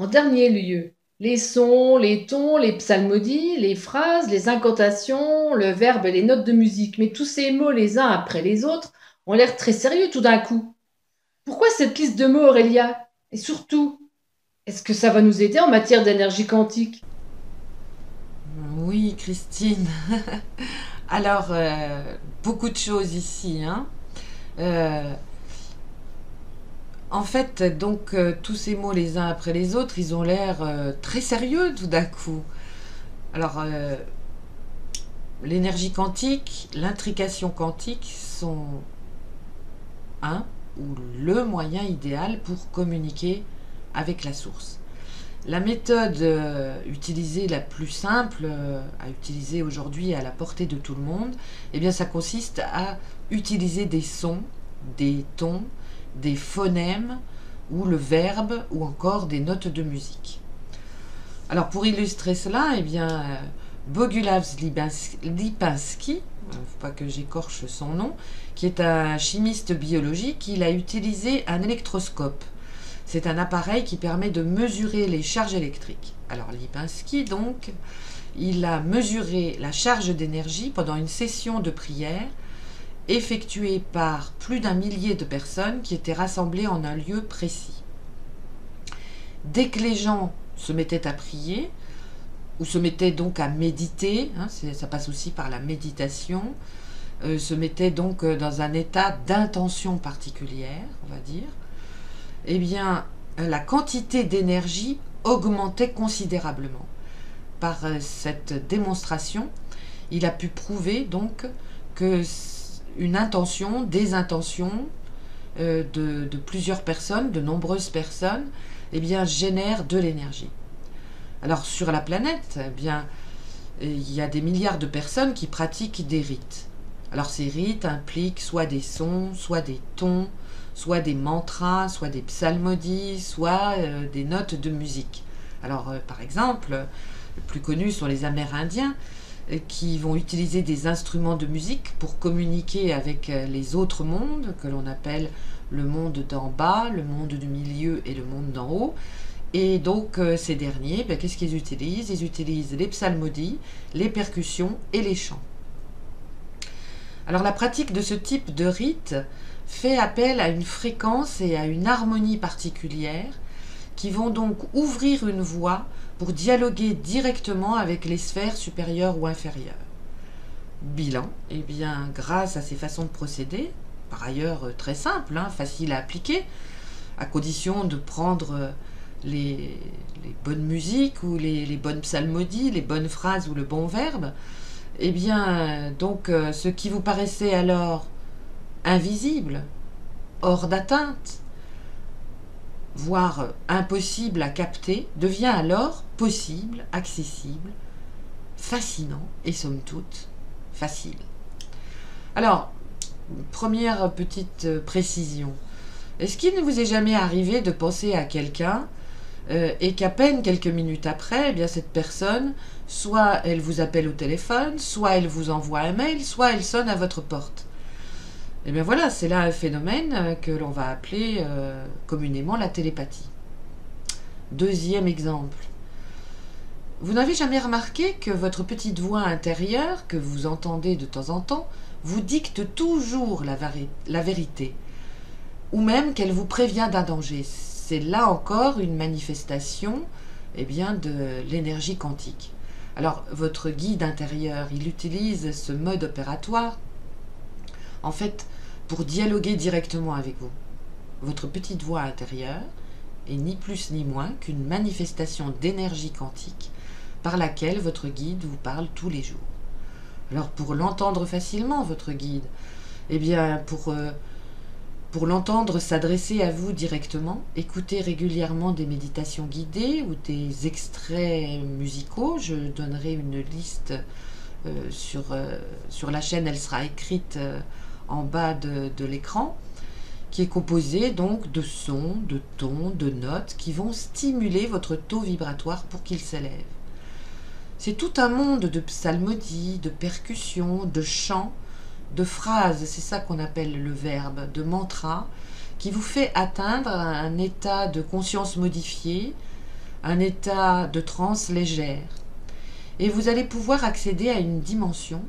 En dernier lieu, les sons, les tons, les psalmodies, les phrases, les incantations, le verbe et les notes de musique. Mais tous ces mots, les uns après les autres, ont l'air très sérieux tout d'un coup. Pourquoi cette liste de mots, Aurélia? Et surtout, est-ce que ça va nous aider en matière d'énergie quantique? Oui, Christine. Alors, beaucoup de choses ici, hein. Euh, En fait, donc, tous ces mots les uns après les autres, ils ont l'air très sérieux tout d'un coup. Alors, l'énergie quantique, l'intrication quantique sont un ou le moyen idéal pour communiquer avec la source. La méthode utilisée la plus simple à utiliser aujourd'hui à la portée de tout le monde, eh bien ça consiste à utiliser des sons, des tons, des phonèmes ou le verbe ou encore des notes de musique. Alors pour illustrer cela, eh bien Boguslav Lipinski, faut pas que j'écorche son nom, qui est un chimiste biologique, il a utilisé un électroscope. C'est un appareil qui permet de mesurer les charges électriques. Alors Lipinski, donc, il a mesuré la charge d'énergie pendant une session de prière effectuée par plus d'un millier de personnes qui étaient rassemblées en un lieu précis. Dès que les gens se mettaient à prier, ou se mettaient donc à méditer, hein, ça passe aussi par la méditation, se mettaient donc dans un état d'intention particulière, on va dire, eh bien, la quantité d'énergie augmentait considérablement. Par cette démonstration, il a pu prouver donc que une intention, des intentions de plusieurs personnes, de nombreuses personnes, eh bien, génèrent de l'énergie. Alors sur la planète, eh bien, il y a des milliards de personnes qui pratiquent des rites. Alors ces rites impliquent soit des sons, soit des tons, soit des mantras, soit des psalmodies, soit des notes de musique. Alors par exemple, les plus connus sont les Amérindiens qui vont utiliser des instruments de musique pour communiquer avec les autres mondes que l'on appelle le monde d'en bas, le monde du milieu et le monde d'en haut. Et donc ces derniers, ben, qu'est-ce qu'ils utilisent? Ils utilisent les psalmodies, les percussions et les chants. Alors la pratique de ce type de rite fait appel à une fréquence et à une harmonie particulière qui vont donc ouvrir une voie pour dialoguer directement avec les sphères supérieures ou inférieures. Bilan, eh bien grâce à ces façons de procéder, par ailleurs très simples, hein, faciles à appliquer, à condition de prendre les bonnes musiques ou les bonnes psalmodies, les bonnes phrases ou le bon verbe, eh bien, donc, ce qui vous paraissait alors invisible, hors d'atteinte, voire impossible à capter, devient alors possible, accessible, fascinant et somme toute facile. Alors, première petite précision. Est-ce qu'il ne vous est jamais arrivé de penser à quelqu'un et qu'à peine quelques minutes après, eh bien cette personne, soit elle vous appelle au téléphone, soit elle vous envoie un mail, soit elle sonne à votre porte? Et bien voilà, c'est là un phénomène que l'on va appeler communément la télépathie. Deuxième exemple. Vous n'avez jamais remarqué que votre petite voix intérieure, que vous entendez de temps en temps, vous dicte toujours la vérité, ou même qu'elle vous prévient d'un danger? C'est là encore une manifestation eh bien, de l'énergie quantique. Alors, votre guide intérieur, il utilise ce mode opératoire, en fait, pour dialoguer directement avec vous. Votre petite voix intérieure est ni plus ni moins qu'une manifestation d'énergie quantique par laquelle votre guide vous parle tous les jours. Alors, pour l'entendre facilement, votre guide, eh bien, pour l'entendre s'adresser à vous directement, écoutez régulièrement des méditations guidées ou des extraits musicaux. Je donnerai une liste sur la chaîne, elle sera écrite en bas de l'écran, qui est composée donc de sons, de tons, de notes qui vont stimuler votre taux vibratoire pour qu'il s'élève. C'est tout un monde de psalmodies, de percussions, de chants, de phrases, c'est ça qu'on appelle le verbe, de mantra, qui vous fait atteindre un état de conscience modifié, un état de transe légère. Et vous allez pouvoir accéder à une dimension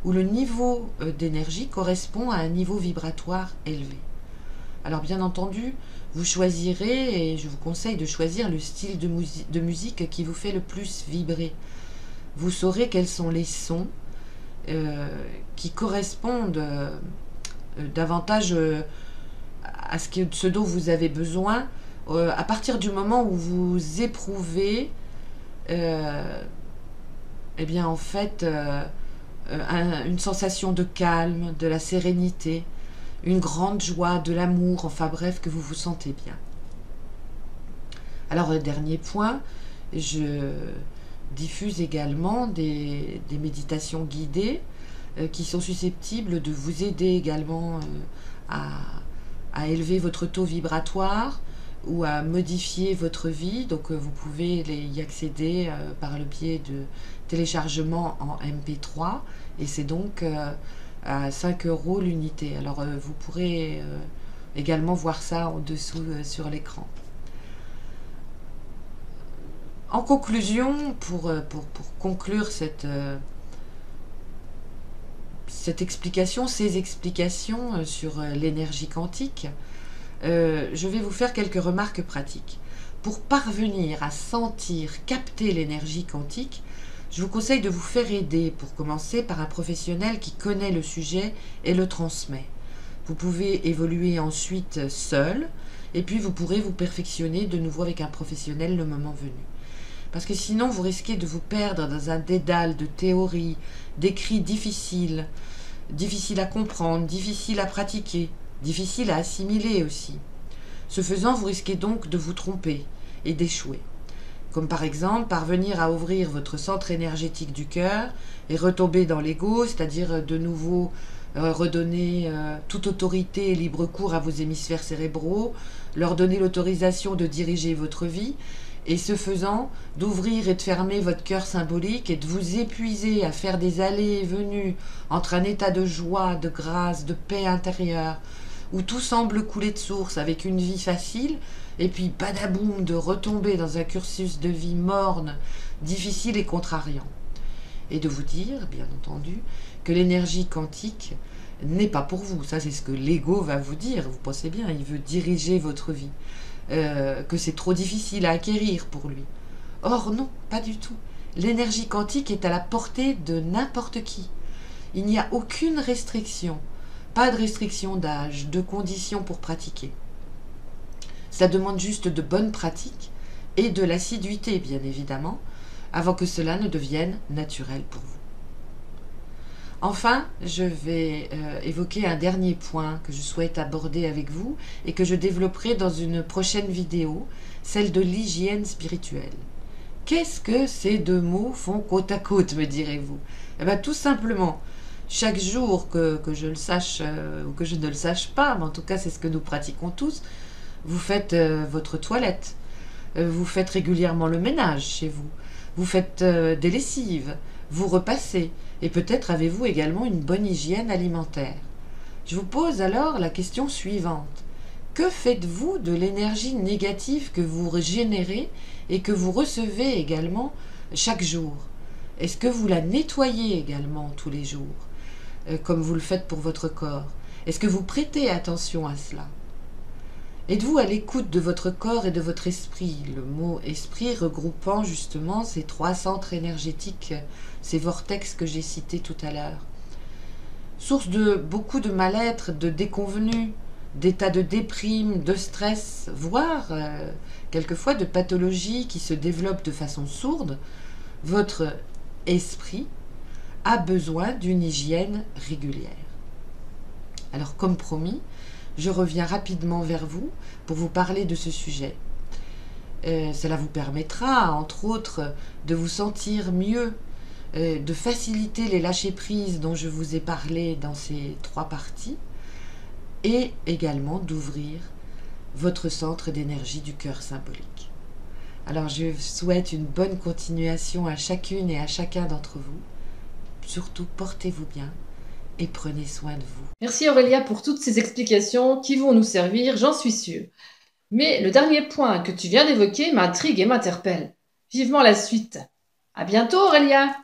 où le niveau d'énergie correspond à un niveau vibratoire élevé. Alors bien entendu, vous choisirez, et je vous conseille de choisir le style de musique qui vous fait le plus vibrer. Vous saurez quels sont les sons qui correspondent davantage à ce dont vous avez besoin à partir du moment où vous éprouvez eh bien en fait une sensation de calme, de la sérénité, une grande joie, de l'amour, enfin bref, que vous vous sentez bien. Alors, dernier point, je diffuse également des méditations guidées qui sont susceptibles de vous aider également à élever votre taux vibratoire ou à modifier votre vie. Donc, vous pouvez y accéder par le biais de téléchargement en MP3 et c'est donc à 5 € l'unité. Alors, vous pourrez également voir ça en dessous sur l'écran. En conclusion, pour conclure cette explication, ces explications sur l'énergie quantique, je vais vous faire quelques remarques pratiques. Pour parvenir à sentir, capter l'énergie quantique, je vous conseille de vous faire aider pour commencer par un professionnel qui connaît le sujet et le transmet. Vous pouvez évoluer ensuite seul et puis vous pourrez vous perfectionner de nouveau avec un professionnel le moment venu. Parce que sinon vous risquez de vous perdre dans un dédale de théories, d'écrits difficiles à comprendre, difficiles à pratiquer, difficiles à assimiler aussi. Ce faisant, vous risquez donc de vous tromper et d'échouer. Comme par exemple parvenir à ouvrir votre centre énergétique du cœur et retomber dans l'ego, c'est-à-dire de nouveau redonner toute autorité et libre cours à vos hémisphères cérébraux, leur donner l'autorisation de diriger votre vie, et ce faisant, d'ouvrir et de fermer votre cœur symbolique et de vous épuiser à faire des allées et venues entre un état de joie, de grâce, de paix intérieure, où tout semble couler de source avec une vie facile, et puis badaboum, de retomber dans un cursus de vie morne, difficile et contrariant. Et de vous dire, bien entendu, que l'énergie quantique n'est pas pour vous. Ça, c'est ce que l'ego va vous dire. Vous pensez bien, il veut diriger votre vie. Que c'est trop difficile à acquérir pour lui. Or non, pas du tout. L'énergie quantique est à la portée de n'importe qui. Il n'y a aucune restriction, pas de restriction d'âge, de conditions pour pratiquer. Ça demande juste de bonnes pratiques et de l'assiduité, bien évidemment, avant que cela ne devienne naturel pour vous. Enfin, je vais évoquer un dernier point que je souhaite aborder avec vous et que je développerai dans une prochaine vidéo, celle de l'hygiène spirituelle. Qu'est-ce que ces deux mots font côte à côte, me direz-vous? Eh bien, tout simplement, chaque jour que je le sache ou que je ne le sache pas, mais en tout cas c'est ce que nous pratiquons tous, vous faites votre toilette, vous faites régulièrement le ménage chez vous, vous faites des lessives, vous repassez, et peut-être avez-vous également une bonne hygiène alimentaire. Je vous pose alors la question suivante. Que faites-vous de l'énergie négative que vous générez et que vous recevez également chaque jour? Est-ce que vous la nettoyez également tous les jours, comme vous le faites pour votre corps? Est-ce que vous prêtez attention à cela? Êtes-vous à l'écoute de votre corps et de votre esprit? Le mot esprit regroupant justement ces trois centres énergétiques, ces vortex que j'ai cités tout à l'heure. Source de beaucoup de mal-être, de déconvenus, d'états de déprime, de stress, voire quelquefois de pathologies qui se développent de façon sourde, votre esprit a besoin d'une hygiène régulière. Alors comme promis, je reviens rapidement vers vous pour vous parler de ce sujet. Cela vous permettra, entre autres, de vous sentir mieux, de faciliter les lâcher-prises dont je vous ai parlé dans ces trois parties, et également d'ouvrir votre centre d'énergie du cœur symbolique. Alors je souhaite une bonne continuation à chacune et à chacun d'entre vous. Surtout, portez-vous bien et prenez soin de vous. Merci Aurélia pour toutes ces explications qui vont nous servir, j'en suis sûre. Mais le dernier point que tu viens d'évoquer m'intrigue et m'interpelle. Vivement la suite. À bientôt, Aurélia!